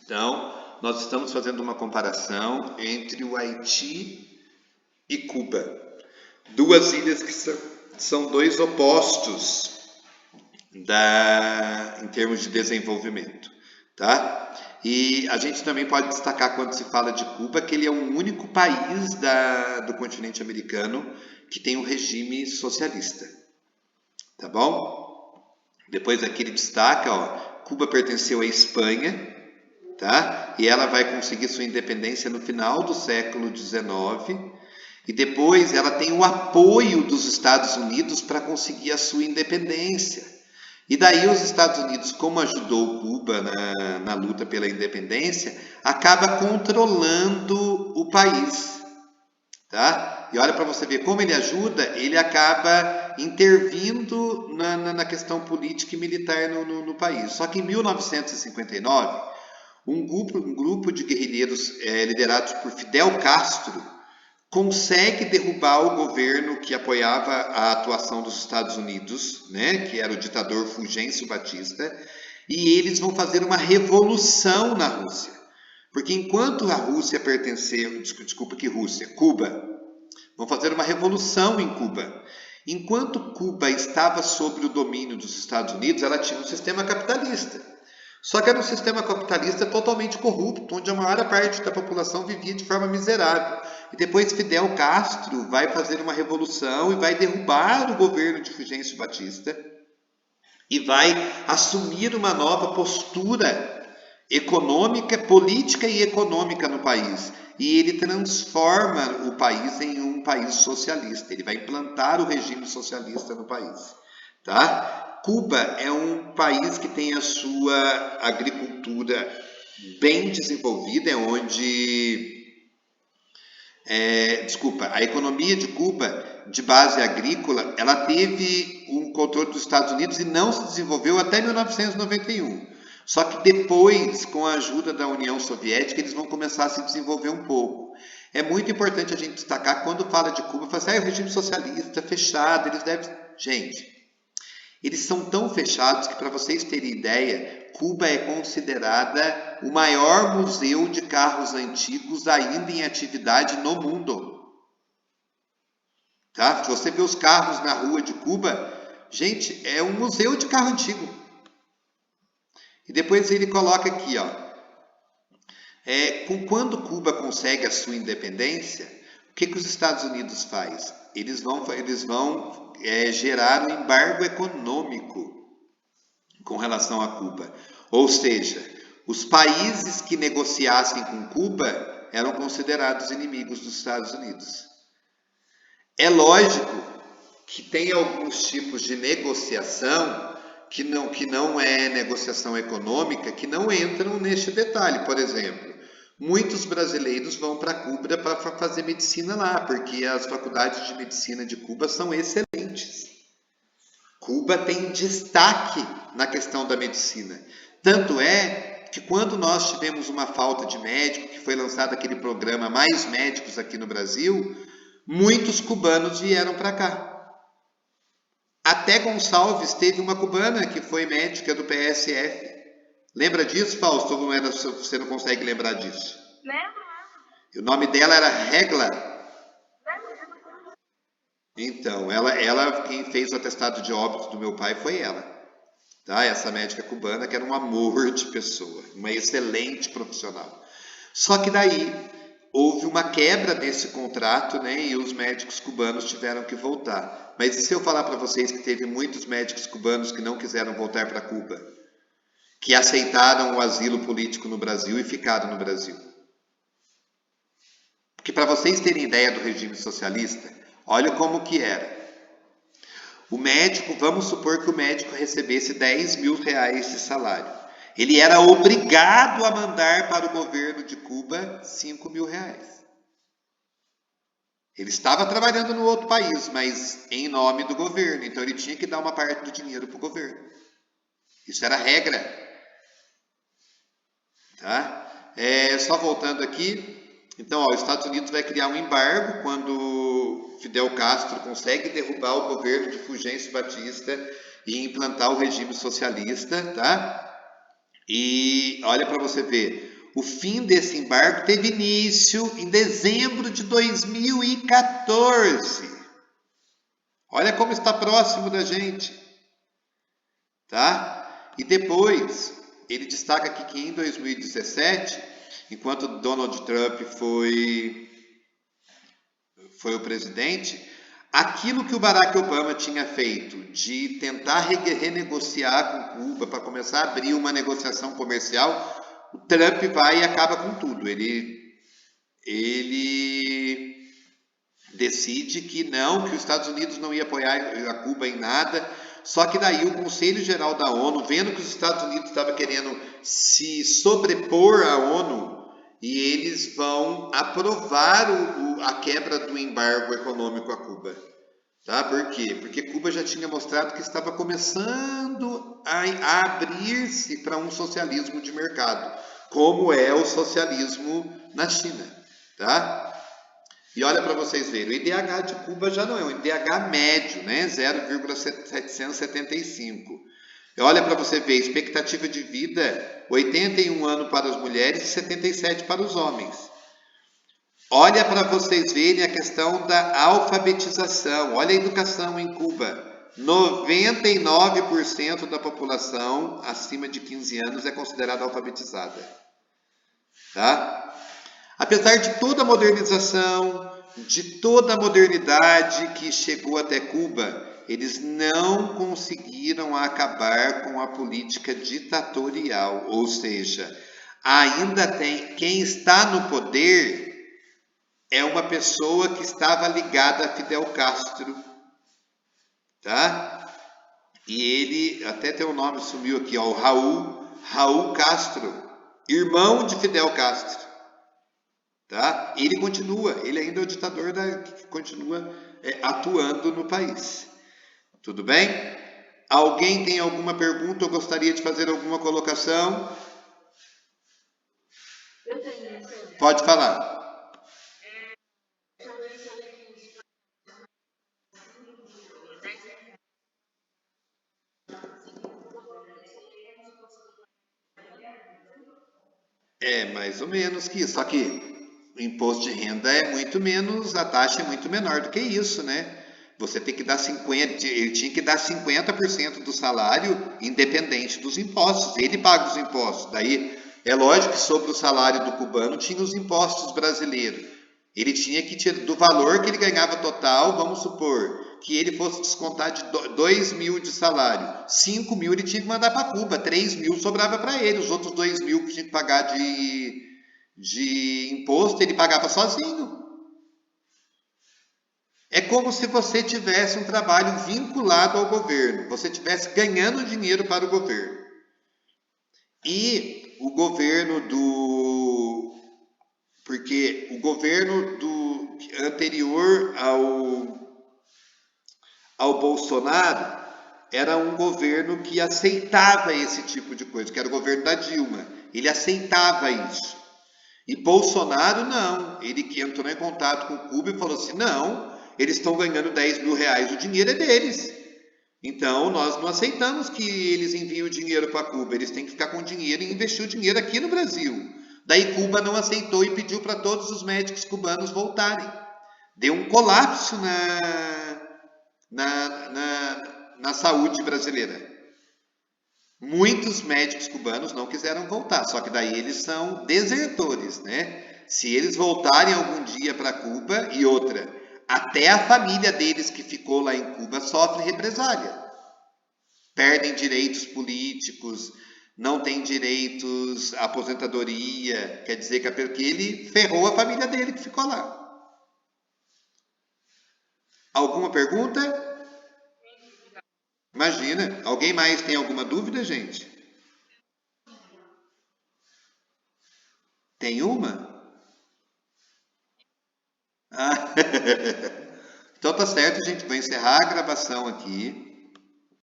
Então, nós estamos fazendo uma comparação entre o Haiti e Cuba. Duas ilhas que são dois opostos em termos de desenvolvimento, tá? E a gente também pode destacar, quando se fala de Cuba, que ele é o único país do continente americano que tem um regime socialista, tá bom? Depois aqui ele destaca, ó, Cuba pertenceu à Espanha, tá? E ela vai conseguir sua independência no final do século XIX, e depois ela tem o apoio dos Estados Unidos para conseguir a sua independência. E daí os Estados Unidos, como ajudou Cuba na luta pela independência, acaba controlando o país, tá? E olha para você ver como ele ajuda, ele acaba intervindo na questão política e militar no país. Só que em 1959, um grupo de guerrilheiros liderados por Fidel Castro consegue derrubar o governo que apoiava a atuação dos Estados Unidos, né, que era o ditador Fulgêncio Batista, e eles vão fazer uma revolução na Rússia. Porque enquanto a Rússia pertenceu, Cuba, vão fazer uma revolução em Cuba. Enquanto Cuba estava sob o domínio dos Estados Unidos, ela tinha um sistema capitalista. Só que era um sistema capitalista totalmente corrupto, onde a maior parte da população vivia de forma miserável. E depois Fidel Castro vai fazer uma revolução e vai derrubar o governo de Fulgêncio Batista e vai assumir uma nova postura econômica, política e econômica no país. E ele transforma o país em um país socialista. Ele vai implantar o regime socialista no país, tá? Cuba é um país que tem a sua agricultura bem desenvolvida, a economia de Cuba, de base agrícola, ela teve um controle dos Estados Unidos e não se desenvolveu até 1991. Só que depois, com a ajuda da União Soviética, eles vão começar a se desenvolver um pouco. É muito importante a gente destacar, quando fala de Cuba, fala assim, o regime socialista, fechado, eles devem... Gente, eles são tão fechados que, para vocês terem ideia, Cuba é considerada o maior museu de carros antigos ainda em atividade no mundo. Tá? Se você vê os carros na rua de Cuba, gente, é um museu de carro antigo. E depois ele coloca aqui, ó, quando Cuba consegue a sua independência, o que os Estados Unidos faz? Eles vão gerar um embargo econômico com relação a Cuba. Ou seja, os países que negociassem com Cuba eram considerados inimigos dos Estados Unidos. É lógico que tem alguns tipos de negociação que não é negociação econômica, que não entram neste detalhe. Por exemplo, muitos brasileiros vão para Cuba para fazer medicina lá, porque as faculdades de medicina de Cuba são excelentes. Cuba tem destaque na questão da medicina. Tanto é que quando nós tivemos uma falta de médico, que foi lançado aquele programa Mais Médicos aqui no Brasil, muitos cubanos vieram para cá. Até Gonçalves teve uma cubana que foi médica do PSF. Lembra disso, Fausto? Ou você não consegue lembrar disso? Lembro. O nome dela era Regla. Então, quem fez o atestado de óbito do meu pai foi ela. Tá? Essa médica cubana, que era um amor de pessoa, uma excelente profissional. Só que daí houve uma quebra desse contrato, né? E os médicos cubanos tiveram que voltar. Mas e se eu falar para vocês que teve muitos médicos cubanos que não quiseram voltar para Cuba, que aceitaram o asilo político no Brasil e ficaram no Brasil? Porque, para vocês terem ideia do regime socialista, olha como que era. O médico, vamos supor que o médico recebesse 10 mil reais de salário. Ele era obrigado a mandar para o governo de Cuba 5 mil reais. Ele estava trabalhando no outro país, mas em nome do governo. Então ele tinha que dar uma parte do dinheiro para o governo. Isso era a regra. Tá? Só voltando aqui. Então, os Estados Unidos vai criar um embargo quando Fidel Castro consegue derrubar o governo de Fulgêncio Batista e implantar o regime socialista, tá? E olha para você ver, O fim desse embargo teve início em dezembro de 2014. Olha como está próximo da gente, tá? E depois, ele destaca aqui que em 2017, enquanto Donald Trump foi o presidente, aquilo que o Barack Obama tinha feito de tentar renegociar com Cuba para começar a abrir uma negociação comercial, o Trump vai e acaba com tudo. Ele decide que não, que os Estados Unidos não ia apoiar a Cuba em nada. Só que daí o Conselho Geral da ONU, vendo que os Estados Unidos estavam querendo se sobrepor à ONU, e eles vão aprovar a quebra do embargo econômico a Cuba. Tá? Por quê? Porque Cuba já tinha mostrado que estava começando a abrir-se para um socialismo de mercado, como é o socialismo na China. Tá? E olha para vocês verem, o IDH de Cuba já não é um IDH médio, né? 0,775. Olha para você ver, expectativa de vida, 81 anos para as mulheres e 77 para os homens. Olha para vocês verem a questão da alfabetização. Olha a educação em Cuba. 99% da população acima de 15 anos é considerada alfabetizada. Tá? Apesar de toda a modernização, de toda a modernidade que chegou até Cuba, eles não conseguiram acabar com a política ditatorial, ou seja, ainda tem quem está no poder é uma pessoa que estava ligada a Fidel Castro, tá? E ele, até tem o nome, sumiu aqui, ó, o Raul Castro, irmão de Fidel Castro. Tá? Ele continua, ele ainda é o ditador que continua atuando no país. Tudo bem? Alguém tem alguma pergunta ou gostaria de fazer alguma colocação? Pode falar. É mais ou menos que isso, só que o imposto de renda é muito menos, a taxa é muito menor do que isso, né? Você tem que dar 50%, ele tinha que dar 50% do salário independente dos impostos. Ele paga os impostos. Daí é lógico que sobre o salário do cubano tinha os impostos brasileiros. Ele tinha que tirar do valor que ele ganhava total, vamos supor que ele fosse descontar de 2 mil de salário, 5 mil ele tinha que mandar para Cuba, 3 mil sobrava para ele, os outros 2 mil que tinha que pagar de imposto ele pagava sozinho. É como se você tivesse um trabalho vinculado ao governo, você estivesse ganhando dinheiro para o governo. E o governo porque o governo anterior ao Bolsonaro era um governo que aceitava esse tipo de coisa, que era o governo da Dilma. Ele aceitava isso. E Bolsonaro não. Ele que entrou em contato com Cuba e falou assim, não, eles estão ganhando 10 mil reais, o dinheiro é deles. Então, nós não aceitamos que eles enviem o dinheiro para Cuba. Eles têm que ficar com o dinheiro e investir o dinheiro aqui no Brasil. Daí Cuba não aceitou e pediu para todos os médicos cubanos voltarem. Deu um colapso na saúde brasileira. Muitos médicos cubanos não quiseram voltar, só que daí eles são desertores, né? Se eles voltarem algum dia para Cuba, e outra, até a família deles que ficou lá em Cuba sofre represália. Perdem direitos políticos, não tem direitos à aposentadoria, quer dizer que é porque ele ferrou a família dele que ficou lá. Alguma pergunta? Imagina. Alguém mais tem alguma dúvida, gente? Tem uma? Ah. Então tá certo, gente. Vou encerrar a gravação aqui.